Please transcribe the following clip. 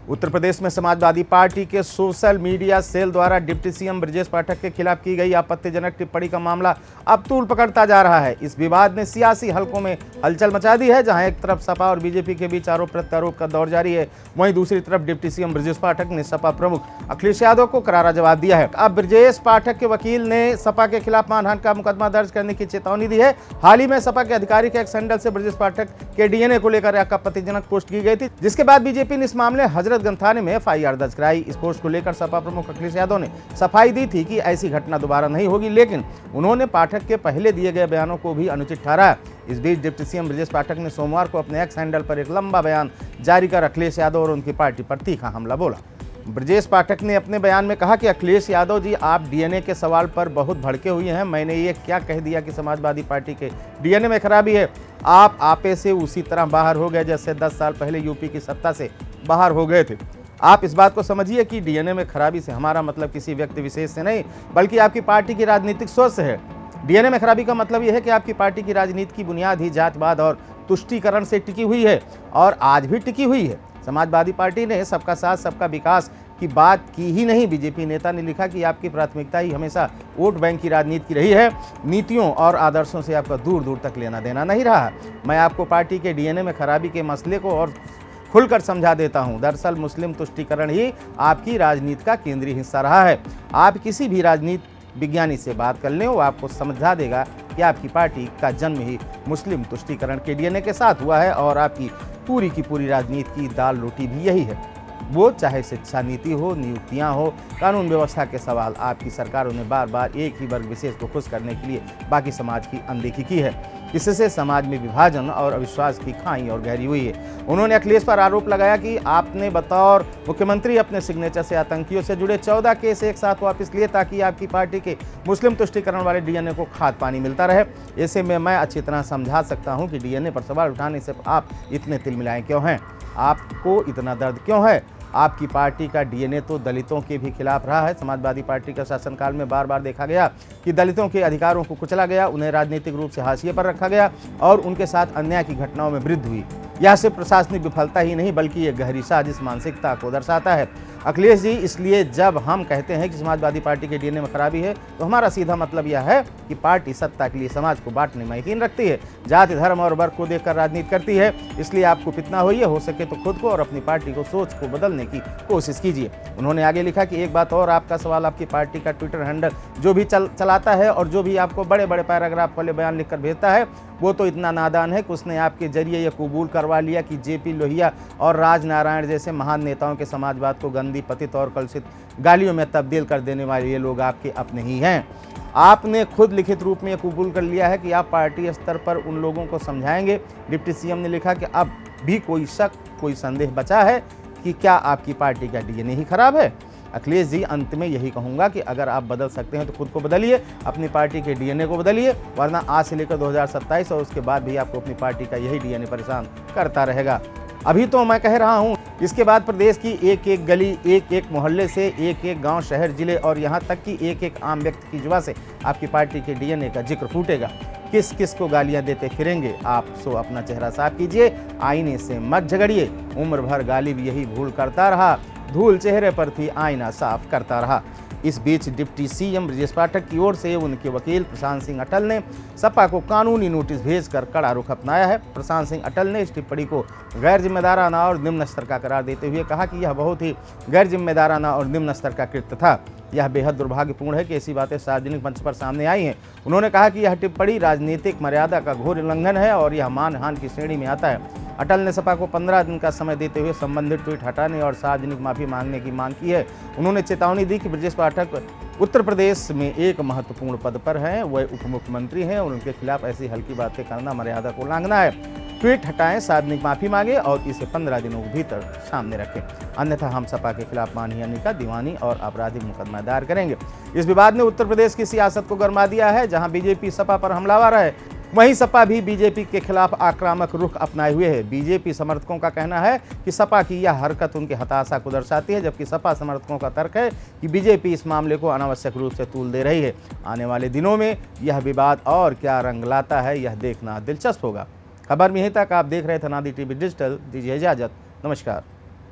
उत्तर प्रदेश में समाजवादी पार्टी के social media cell द्वारा डिप्टी सीएम ब्रजेश पाठक के खिलाफ की गई आपत्तिजनक टिप्पणी का मामला अब तूल पकड़ता जा रहा है। इस विवाद ने सियासी हलकों में हलचल मचा दी है। जहां एक तरफ सपा और बीजेपी के बीच आरोप प्रत्यारोप का दौर जारी है, वहीं दूसरी तरफ डिप्टी सीएम ब्रजेश पाठक ने सपा प्रमुख अखिलेश यादव को करारा जवाब दिया है। अब ब्रजेश पाठक के वकील ने सपा के खिलाफ मानहानि का मुकदमा दर्ज करने की चेतावनी दी है। हाल ही में सपा के आधिकारिक एक्स हैंडल से ब्रजेश पाठक के डीएनए को लेकर एक आपत्तिजनक पोस्ट की गई थी, जिसके बाद बीजेपी ने इस मामले हजरतगंज थाने में एफआईआर दर्ज कराई। इस पोस्ट को लेकर सपा प्रमुख अखिलेश यादव ने सफाई दी थी कि ऐसी घटना दोबारा नहीं होगी, लेकिन उन्होंने पाठक के पहले दिए गए बयानों को भी अनुचित ठहराया। इस बीच डिप्टी सीएम ब्रजेश पाठक ने सोमवार को अपने एक्स हैंडल पर एक लंबा बयान जारी कर अखिलेश यादव और उनकी पार्टी पर तीखा हमला बोला। ब्रजेश पाठक ने अपने बयान में कहा कि अखिलेश यादव जी, आप डीएनए के सवाल पर बहुत भड़के हुए हैं। मैंने ये क्या कह दिया कि समाजवादी पार्टी के डीएनए में खराबी है? आप आपे से उसी तरह बाहर हो गए जैसे 10 साल पहले यूपी की सत्ता से बाहर हो गए थे। आप इस बात को समझिए कि डीएनए में खराबी से हमारा मतलब किसी व्यक्ति विशेष से नहीं, बल्कि आपकी पार्टी की राजनीतिक सोच से है। डीएनए में खराबी का मतलब यह है कि आपकी पार्टी की राजनीति की बुनियाद ही जातिवाद और तुष्टीकरण से टिकी हुई है और आज भी टिकी हुई है। समाजवादी पार्टी ने सबका साथ सबका विकास की बात की ही नहीं। बीजेपी नेता ने लिखा कि आपकी प्राथमिकता ही हमेशा वोट बैंक की राजनीति की रही है। नीतियों और आदर्शों से आपका दूर दूर तक लेना देना नहीं रहा। मैं आपको पार्टी के डीएनए में खराबी के मसले को और खुलकर समझा देता हूं। दरअसल मुस्लिम तुष्टीकरण ही आपकी राजनीति का केंद्रीय हिस्सा रहा है। आप किसी भी राजनीति विज्ञानी से बात कर लें, वो आपको समझा देगा कि आपकी पार्टी का जन्म ही मुस्लिम तुष्टीकरण के डीएनए के साथ हुआ है और आपकी पूरी की पूरी राजनीति की दाल रोटी भी यही है। वो चाहे शिक्षा नीति हो, नियुक्तियां हो, कानून व्यवस्था के सवाल, आपकी सरकारों ने बार बार एक ही वर्ग विशेष को खुश करने के लिए बाकी समाज की अनदेखी की है। इससे समाज में विभाजन और अविश्वास की खाई और गहरी हुई है। उन्होंने अखिलेश पर आरोप लगाया कि आपने बतौर मुख्यमंत्री अपने सिग्नेचर से आतंकियों से जुड़े 14 केस एक साथ वापस लिए ताकि आपकी पार्टी के मुस्लिम तुष्टीकरण वाले डीएनए को खाद पानी मिलता रहे। ऐसे में मैं अच्छी तरह समझा सकता हूं कि डीएनए पर सवाल उठाने से आप इतने तिलमिलाए क्यों हैं, आपको इतना दर्द क्यों है। आपकी पार्टी का डीएनए तो दलितों के भी खिलाफ रहा है। समाजवादी पार्टी का शासनकाल में बार बार देखा गया कि दलितों के अधिकारों को कुचला गया, उन्हें राजनीतिक रूप से हाशिए पर रखा गया और उनके साथ अन्याय की घटनाओं में वृद्धि हुई। यह सिर्फ प्रशासनिक विफलता ही नहीं, बल्कि ये गहरी साजिश मानसिकता को दर्शाता है। अखिलेश जी, इसलिए जब हम कहते हैं कि समाजवादी पार्टी के डीएनए में खराबी है, तो हमारा सीधा मतलब यह है कि पार्टी सत्ता के लिए समाज को बांटने में यकीन रखती है, जाति धर्म और वर्ग को देखकर राजनीति करती है। इसलिए आपको कितना होइए, हो सके तो खुद को और अपनी पार्टी को सोच को बदलने की कोशिश कीजिए। उन्होंने आगे लिखा कि एक बात और, आपका सवाल आपकी पार्टी का ट्विटर हैंडल जो भी चलाता है और जो भी आपको बड़े बड़े पैराग्राफ वाले बयान लिखकर भेजता है, वो तो इतना नादान है कि उसने आपके जरिए यह कबूल करवा लिया कि जेपी लोहिया और राजनारायण जैसे महान नेताओं के समाजवाद को गंदी, पतित और कलुषित गालियों में तब्दील कर देने वाले ये लोग आपके अपने ही हैं। आपने खुद लिखित रूप में यह कबूल कर लिया है कि आप पार्टी स्तर पर उन लोगों को समझाएंगे। डिप्टी सीएम ने लिखा कि अब भी कोई शक, कोई संदेह बचा है कि क्या आपकी पार्टी का डीएनए ही खराब है। अखिलेश जी, अंत में यही कहूँगा कि अगर आप बदल सकते हैं तो खुद को बदलिए, अपनी पार्टी के डीएनए को बदलिए, वरना आज से लेकर 2027 और उसके बाद भी आपको अपनी पार्टी का यही डीएनए परेशान करता रहेगा। अभी तो मैं कह रहा हूँ, इसके बाद प्रदेश की एक एक गली, एक एक मोहल्ले से, एक एक गांव, शहर, जिले और यहाँ तक कि एक एक आम व्यक्ति की जुबान से आपकी पार्टी के डीएनए का जिक्र फूटेगा। किस किस को गालियां देते फिरेंगे आप, सो अपना चेहरा साफ कीजिए, आईने से मत झगड़िए। उम्र भर गालिब यही भूल करता रहा, धूल चेहरे पर थी, आईना साफ करता रहा। इस बीच डिप्टी सीएम ब्रजेश पाठक की ओर से उनके वकील प्रशांत सिंह अटल ने सपा को कानूनी नोटिस भेजकर कड़ा रुख अपनाया है। प्रशांत सिंह अटल ने इस टिप्पणी को गैर जिम्मेदाराना और निम्न स्तर का करार देते हुए कहा कि यह बहुत ही गैर जिम्मेदाराना और निम्न स्तर का कृत्य था। यह बेहद दुर्भाग्यपूर्ण है कि ऐसी बातें सार्वजनिक मंच पर सामने आई हैं। उन्होंने कहा कि यह टिप्पणी राजनीतिक मर्यादा का घोर उल्लंघन है और यह मानहानि की श्रेणी में आता है। अटल ने सपा को 15 दिन का समय देते हुए संबंधित ट्वीट हटाने और सार्वजनिक माफी मांगने की मांग की है। उन्होंने चेतावनी दी कि ब्रजेश पाठक उत्तर प्रदेश में एक महत्वपूर्ण पद पर हैं, वह उप मुख्यमंत्री हैं और उनके खिलाफ ऐसी हल्की बातें करना मर्यादा को उल्लंघना है। ट्वीट हटाएं, सार्वजनिक माफी मांगे और इसे 15 दिनों के भीतर सामने रखें, अन्यथा हम सपा के खिलाफ मानहानि का दीवानी और आपराधिक मुकदमा दायर करेंगे। इस विवाद ने उत्तर प्रदेश की सियासत को गरमा दिया है। जहां बीजेपी सपा पर हमलावर है, वहीं सपा भी बीजेपी के खिलाफ आक्रामक रुख अपनाए हुए है। बीजेपी समर्थकों का कहना है कि सपा की यह हरकत उनकी हताशा को दर्शाती है, जबकि सपा समर्थकों का तर्क है कि बीजेपी इस मामले को अनावश्यक रूप से तूल दे रही है। आने वाले दिनों में यह विवाद और क्या रंग लाता है, यह देखना दिलचस्प होगा। खबर में यहीं तक। आप देख रहे थे नादी टीवी डिजिटल। दीजिए इजाजत, नमस्कार।